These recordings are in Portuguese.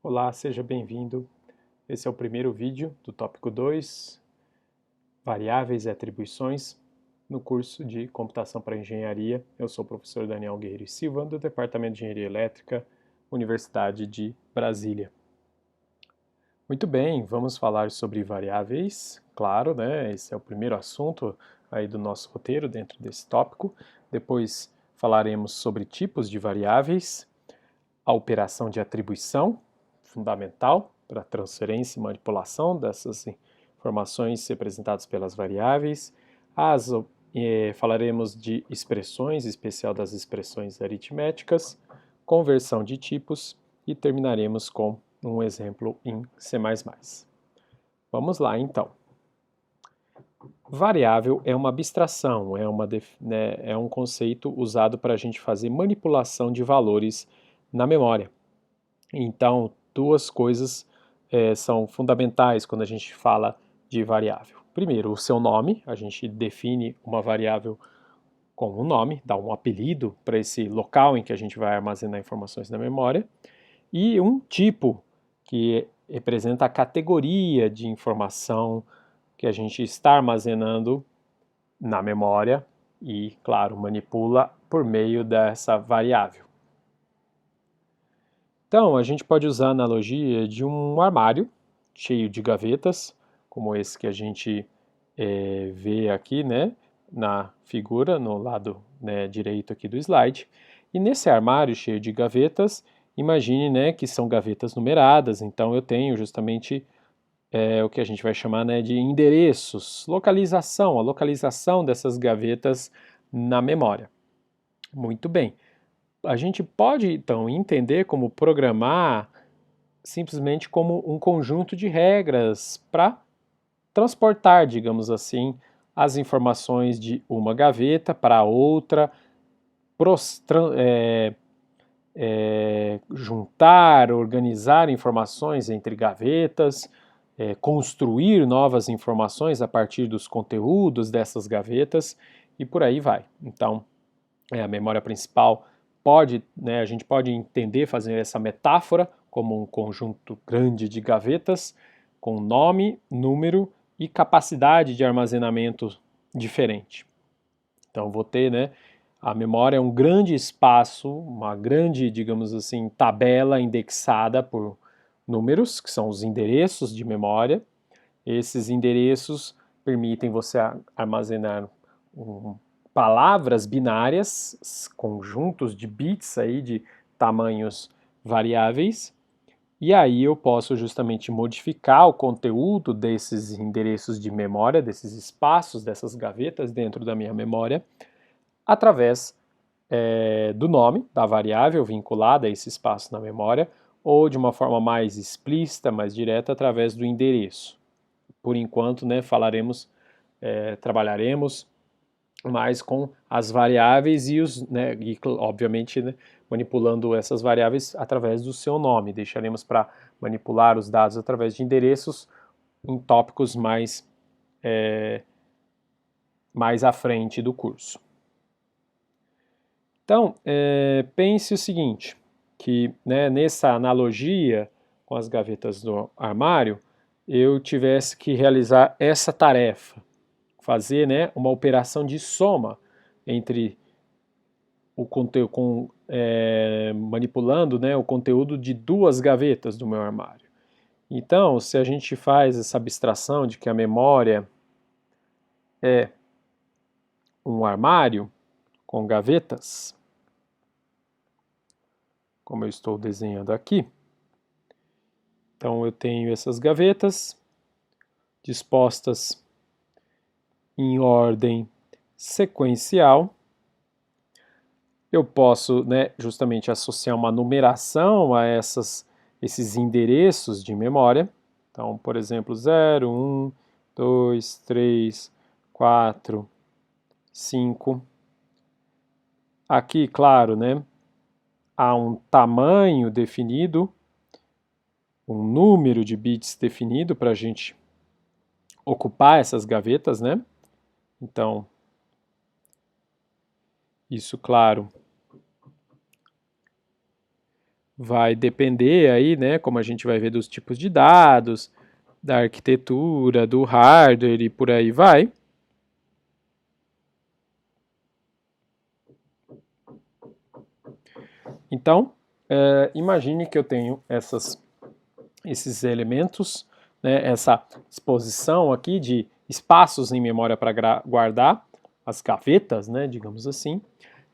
Olá, seja bem-vindo. Esse é o primeiro vídeo do tópico 2, Variáveis e Atribuições, no curso de Computação para Engenharia. Eu sou o professor Daniel Guerreiro Silva, do Departamento de Engenharia Elétrica, Universidade de Brasília. Muito bem, vamos falar sobre variáveis, claro, né? Esse é o primeiro assunto aí do nosso roteiro dentro desse tópico. Depois falaremos sobre tipos de variáveis, a operação de atribuição, fundamental para a transferência e manipulação dessas informações representadas pelas variáveis. Falaremos de expressões, em especial das expressões aritméticas, conversão de tipos e terminaremos com um exemplo em C++. Vamos lá, então. Variável é uma abstração, é um conceito usado para a gente fazer manipulação de valores na memória. Então, duas coisas são fundamentais quando a gente fala de variável. Primeiro, o seu nome, a gente define uma variável com um nome, dá um apelido para esse local em que a gente vai armazenar informações na memória, e um tipo, que representa a categoria de informação que a gente está armazenando na memória e, claro, manipula por meio dessa variável. Então, a gente pode usar a analogia de um armário cheio de gavetas, como esse que a gente vê aqui, né, na figura, no lado direito aqui do slide. E nesse armário cheio de gavetas, imagine, né, que são gavetas numeradas, então eu tenho justamente o que a gente vai chamar, né, de endereços, a localização dessas gavetas na memória. Muito bem. A gente pode, então, entender como programar simplesmente como um conjunto de regras para transportar, digamos assim, as informações de uma gaveta para outra, juntar, organizar informações entre gavetas, construir novas informações a partir dos conteúdos dessas gavetas e por aí vai. Então, a memória principal a gente pode entender, fazer essa metáfora como um conjunto grande de gavetas com nome, número e capacidade de armazenamento diferente. Então vou ter, né, a memória é um grande espaço, uma grande, digamos assim, tabela indexada por números, que são os endereços de memória. Esses endereços permitem você armazenar palavras binárias, conjuntos de bits aí de tamanhos variáveis, e aí eu posso justamente modificar o conteúdo desses endereços de memória, desses espaços, dessas gavetas dentro da minha memória, através do nome da variável vinculada a esse espaço na memória, ou de uma forma mais explícita, mais direta, através do endereço. Por enquanto, né, trabalharemos mais com as variáveis e obviamente, né, manipulando essas variáveis através do seu nome. Deixaremos para manipular os dados através de endereços em tópicos mais à frente do curso. Então, pense o seguinte, que nessa analogia com as gavetas do armário, eu tivesse que realizar essa tarefa, fazer uma operação de soma entre o conteúdo, manipulando o conteúdo de duas gavetas do meu armário. Então, se a gente faz essa abstração de que a memória é um armário com gavetas, como eu estou desenhando aqui, então eu tenho essas gavetas dispostas em ordem sequencial. Eu posso justamente associar uma numeração a esses endereços de memória. Então, por exemplo, 0, 1, 2, 3, 4, 5. Aqui, claro, há um tamanho definido, um número de bits definido para a gente ocupar essas gavetas, né? Então, isso, claro, vai depender aí, né, como a gente vai ver, dos tipos de dados, da arquitetura, do hardware e por aí vai. Então, imagine que eu tenho esses elementos, né, essa exposição aqui de espaços em memória para guardar, as gavetas, né, digamos assim.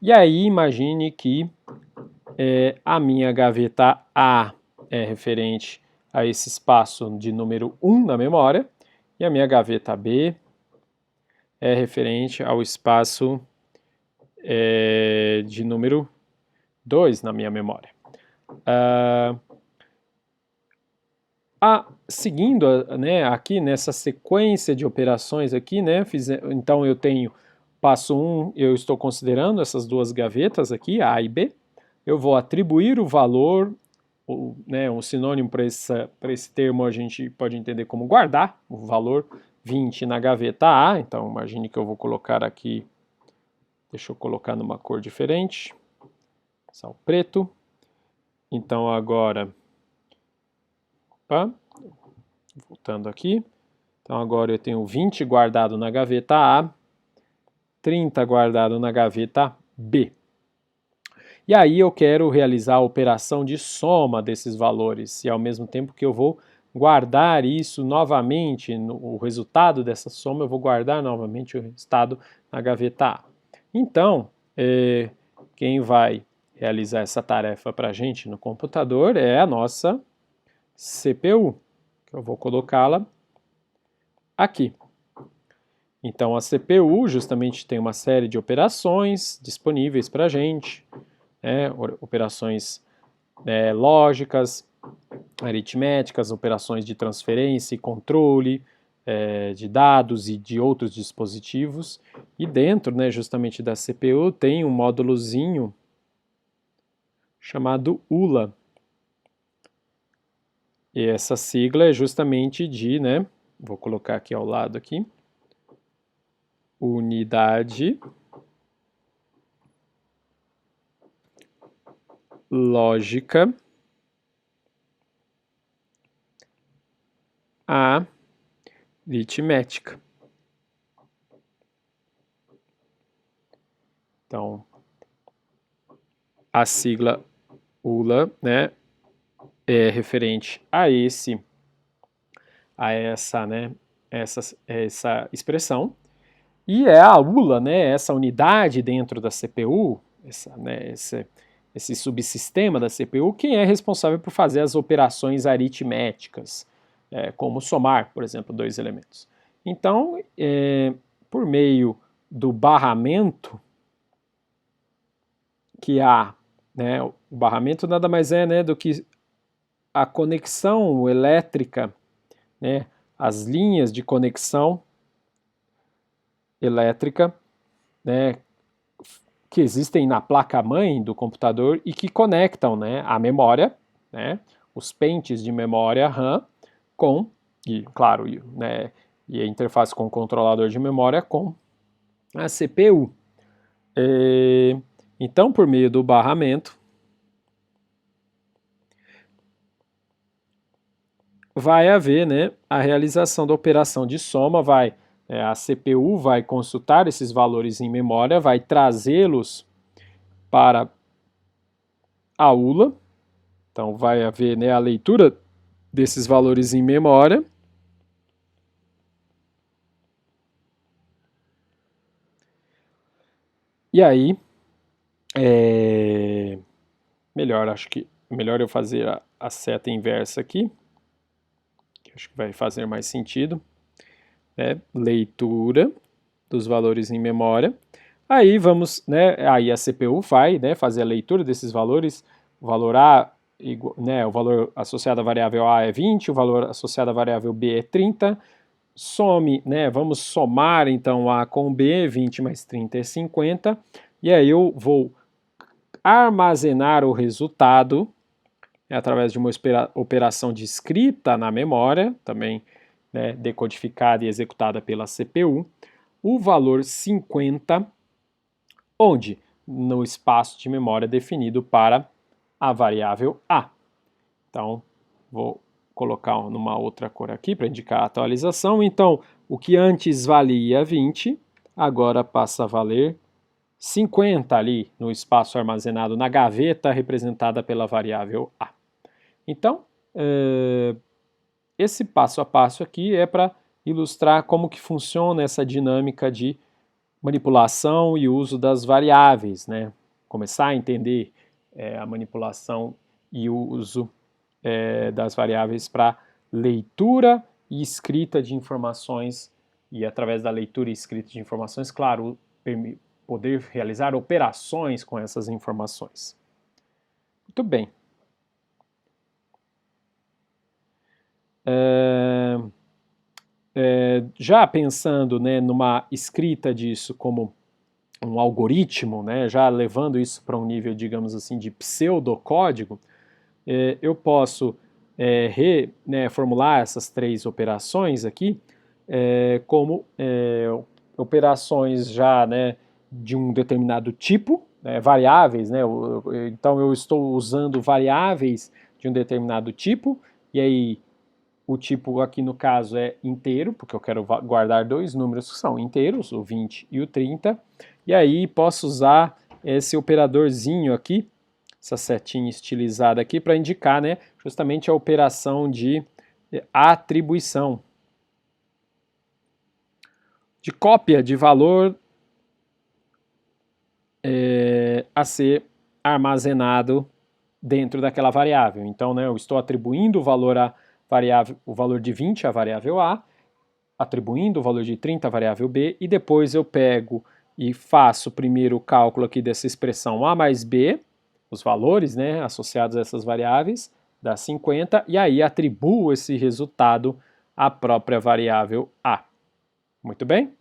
E aí imagine que a minha gaveta A é referente a esse espaço de número 1 na memória, e a minha gaveta B é referente ao espaço de número 2 na minha memória. Seguindo, né, aqui nessa sequência de operações aqui, né, então eu tenho passo 1, eu estou considerando essas duas gavetas aqui, A e B, eu vou atribuir o valor, né, um sinônimo para esse termo a gente pode entender como guardar o valor 20 na gaveta A, então imagine que eu vou colocar aqui, deixa eu colocar numa cor diferente, sal preto, então agora, opa, voltando aqui, então agora eu tenho 20 guardado na gaveta A, 30 guardado na gaveta B. E aí eu quero realizar a operação de soma desses valores, e ao mesmo tempo que eu vou guardar isso novamente, o resultado dessa soma, eu vou guardar novamente o resultado na gaveta A. Então, quem vai realizar essa tarefa para a gente no computador é a nossa CPU, que eu vou colocá-la aqui. Então a CPU justamente tem uma série de operações disponíveis para a gente, né, operações lógicas, aritméticas, operações de transferência e controle de dados e de outros dispositivos. E dentro, né, justamente da CPU tem um módulozinho chamado ULA. E essa sigla é justamente de, né, vou colocar aqui ao lado aqui, unidade lógica aritmética. Então, a sigla ULA, né, é referente a essa expressão, e é a ULA, né, essa unidade dentro da CPU, esse subsistema da CPU, quem é responsável por fazer as operações aritméticas, como somar, por exemplo, dois elementos. Então, por meio do barramento que há, né, o barramento nada mais é, né, do que a conexão elétrica, né, as linhas de conexão elétrica, né, que existem na placa-mãe do computador e que conectam, né, a memória, né, os pentes de memória RAM com, e claro, né, e a interface com o controlador de memória com a CPU. Então, por meio do barramento, vai haver, né, a realização da operação de soma, a CPU vai consultar esses valores em memória, vai trazê-los para a ULA, então vai haver, né, a leitura desses valores em memória, e aí, acho que melhor eu fazer a seta inversa aqui, que acho que vai fazer mais sentido, né, leitura dos valores em memória. Aí vamos, né, aí a CPU vai, né, fazer a leitura desses valores, o valor A, né, o valor associado à variável A é 20, o valor associado à variável B é 30, some, né, vamos somar então A com B, 20 mais 30 é 50, e aí eu vou armazenar o resultado através de uma operação de escrita na memória, também, né, decodificada e executada pela CPU, o valor 50, onde? No espaço de memória definido para a variável A. Então, vou colocar numa outra cor aqui para indicar a atualização. Então, o que antes valia 20, agora passa a valer 50 ali no espaço armazenado na gaveta representada pela variável A. Então, esse passo a passo aqui é para ilustrar como que funciona essa dinâmica de manipulação e uso das variáveis, né? Começar a entender a manipulação e o uso das variáveis para leitura e escrita de informações e através da leitura e escrita de informações, claro, poder realizar operações com essas informações. Muito bem. Já pensando, né, numa escrita disso como um algoritmo, né, já levando isso para um nível, digamos assim, de pseudocódigo, eu posso reformular essas três operações aqui como operações já, né, de um determinado tipo, variáveis, né, então eu estou usando variáveis de um determinado tipo, e aí o tipo aqui no caso é inteiro, porque eu quero guardar dois números que são inteiros, o 20 e o 30, e aí posso usar esse operadorzinho aqui, essa setinha estilizada aqui, para indicar, né, justamente a operação de atribuição, de cópia de valor a ser armazenado dentro daquela variável. Então, né, eu estou atribuindo o valor de 20 à variável A, atribuindo o valor de 30 à variável B, e depois eu pego e faço primeiro o cálculo aqui dessa expressão A mais B, os valores, né, associados a essas variáveis, dá 50, e aí atribuo esse resultado à própria variável A. Muito bem?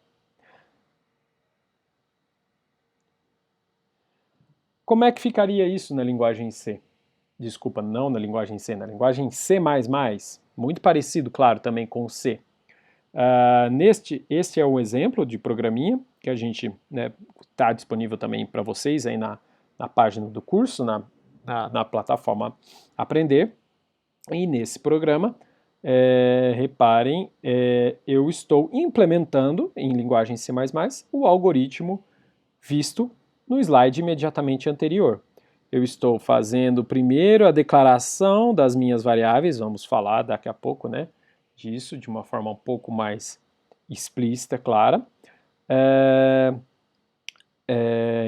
Como é que ficaria isso na linguagem C? Desculpa, não na linguagem C, na linguagem C++, muito parecido, claro, também com C. Este é um exemplo de programinha que a gente está disponível também para vocês aí na página do curso, na plataforma Aprender. E nesse programa, reparem, eu estou implementando em linguagem C++ o algoritmo visto no slide imediatamente anterior. Eu estou fazendo primeiro a declaração das minhas variáveis, vamos falar daqui a pouco, né, disso de uma forma um pouco mais explícita, clara.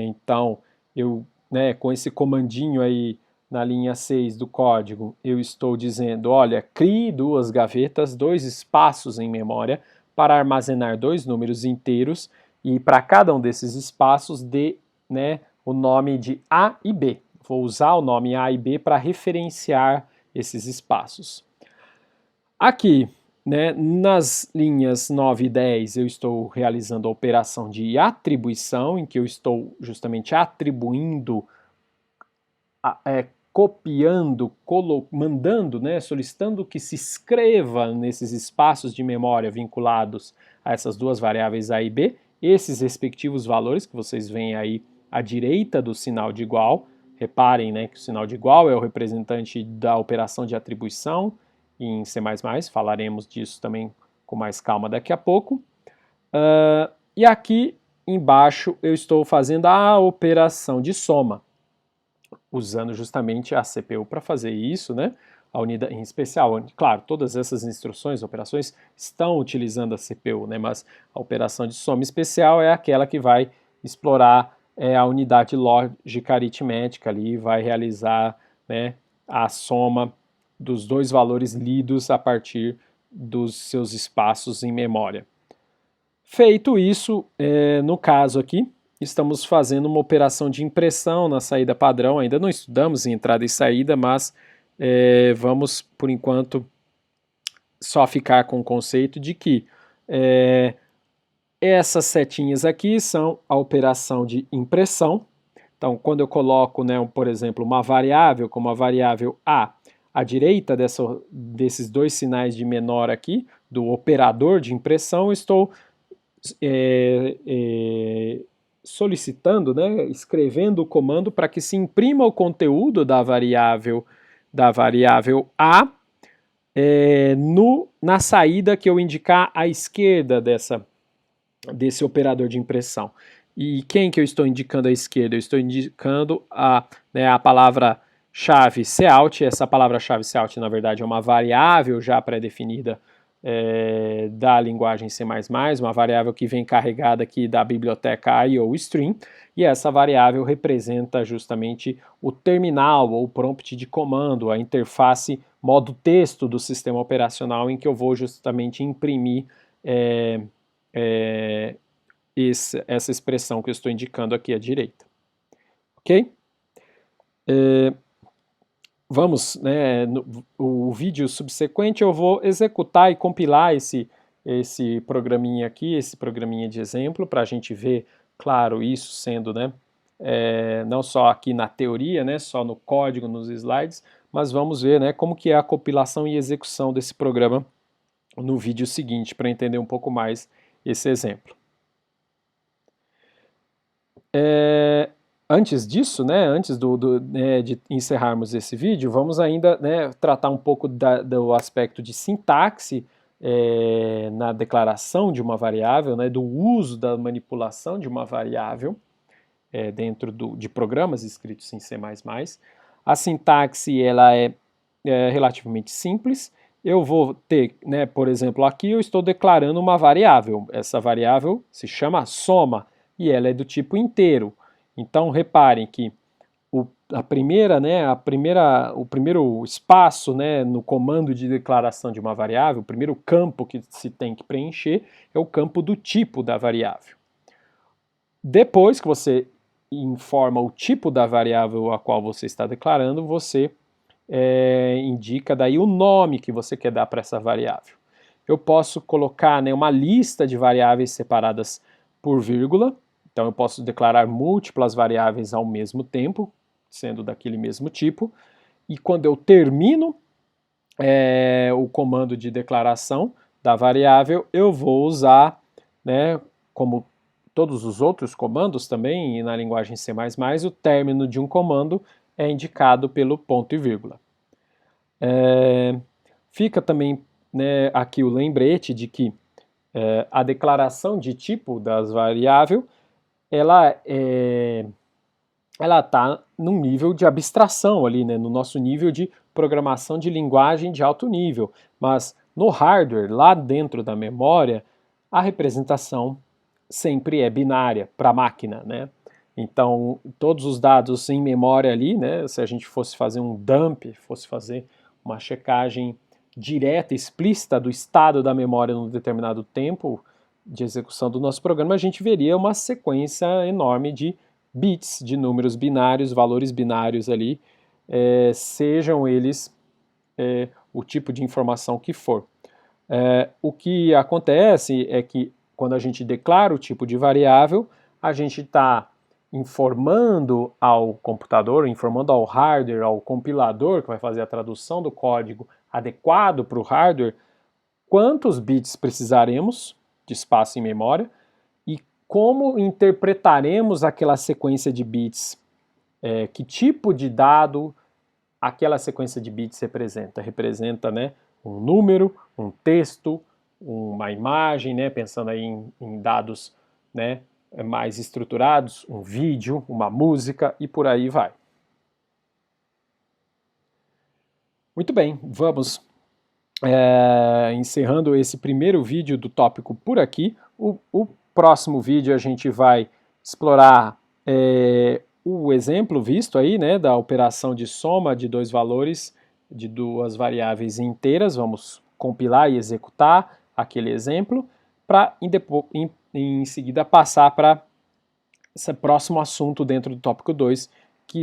Então, eu, né, com esse comandinho aí na linha 6 do código, eu estou dizendo, olha, crie duas gavetas, dois espaços em memória para armazenar dois números inteiros e para cada um desses espaços dê, né, o nome de A e B. Vou usar o nome A e B para referenciar esses espaços. Aqui, né, nas linhas 9 e 10, eu estou realizando a operação de atribuição, em que eu estou justamente atribuindo, copiando, mandando, né, solicitando que se escreva nesses espaços de memória vinculados a essas duas variáveis A e B, esses respectivos valores que vocês veem aí à direita do sinal de igual. Reparem, né, que o sinal de igual é o representante da operação de atribuição em C++, falaremos disso também com mais calma daqui a pouco. E aqui embaixo eu estou fazendo a operação de soma, usando justamente a CPU para fazer isso, né? A unidade em especial, claro, todas essas instruções, operações estão utilizando a CPU, né? Mas a operação de soma especial é aquela que vai explorar a unidade lógica aritmética ali, vai realizar, né, a soma dos dois valores lidos a partir dos seus espaços em memória. Feito isso, no caso aqui, estamos fazendo uma operação de impressão na saída padrão. Ainda não estudamos em entrada e saída, mas vamos, por enquanto, só ficar com o conceito de que essas setinhas aqui são a operação de impressão. Então, quando eu coloco, né, por exemplo, uma variável como a variável A à direita desses dois sinais de menor aqui, do operador de impressão, eu estou solicitando, né, escrevendo o comando para que se imprima o conteúdo da variável A na saída que eu indicar à esquerda desse operador de impressão. E quem que eu estou indicando à esquerda? Eu estou indicando a palavra-chave cout. Essa palavra-chave cout, na verdade, é uma variável já pré-definida da linguagem C++, uma variável que vem carregada aqui da biblioteca IOStream, e essa variável representa justamente o terminal ou prompt de comando, a interface modo texto do sistema operacional em que eu vou justamente imprimir essa expressão que eu estou indicando aqui à direita. Ok? Vamos, né, o vídeo subsequente eu vou executar e compilar esse programinha aqui, esse programinha de exemplo, para a gente ver, claro, isso sendo, né, não só aqui na teoria, né, só no código, nos slides, mas vamos ver, né, como que é a compilação e execução desse programa no vídeo seguinte, para entender um pouco mais esse exemplo. Antes disso, né, antes de encerrarmos esse vídeo, vamos ainda, né, tratar um pouco do aspecto de sintaxe na declaração de uma variável, né, do uso da manipulação de uma variável dentro de programas escritos em C++. A sintaxe ela é relativamente simples. Eu vou ter, né, por exemplo, aqui eu estou declarando uma variável. Essa variável se chama soma e ela é do tipo inteiro. Então, reparem que o primeiro espaço, né, no comando de declaração de uma variável, o primeiro campo que se tem que preencher é o campo do tipo da variável. Depois que você informa o tipo da variável a qual você está declarando, você indica daí o nome que você quer dar para essa variável. Eu posso colocar, né, uma lista de variáveis separadas por vírgula. Então eu posso declarar múltiplas variáveis ao mesmo tempo, sendo daquele mesmo tipo, e quando eu termino o comando de declaração da variável, eu vou usar, né, como todos os outros comandos também, e na linguagem C++, o término de um comando é indicado pelo ponto e vírgula. Fica também, né, aqui o lembrete de que a declaração de tipo das variáveis ela está num nível de abstração ali, né, no nosso nível de programação de linguagem de alto nível, mas no hardware, lá dentro da memória, a representação sempre é binária para a máquina, né? Então, todos os dados em memória ali, né, se a gente fosse fazer um dump, fosse fazer uma checagem direta, explícita do estado da memória num determinado tempo de execução do nosso programa, a gente veria uma sequência enorme de bits, de números binários, valores binários ali, sejam eles o tipo de informação que for. O que acontece é que quando a gente declara o tipo de variável, a gente está informando ao computador, informando ao hardware, ao compilador que vai fazer a tradução do código adequado para o hardware, quantos bits precisaremos de espaço em memória e como interpretaremos aquela sequência de bits, que tipo de dado aquela sequência de bits representa. Representa, né, um número, um texto, uma imagem, né, pensando aí em dados, né, mais estruturados, um vídeo, uma música e por aí vai. Muito bem, vamos encerrando esse primeiro vídeo do tópico por aqui. O próximo vídeo a gente vai explorar o exemplo visto aí, né, da operação de soma de dois valores de duas variáveis inteiras. Vamos compilar e executar aquele exemplo para em seguida passar para esse próximo assunto dentro do tópico 2, que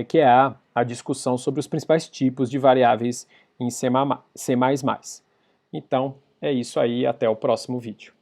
que é a discussão sobre os principais tipos de variáveis em C++. Então, é isso aí, até o próximo vídeo.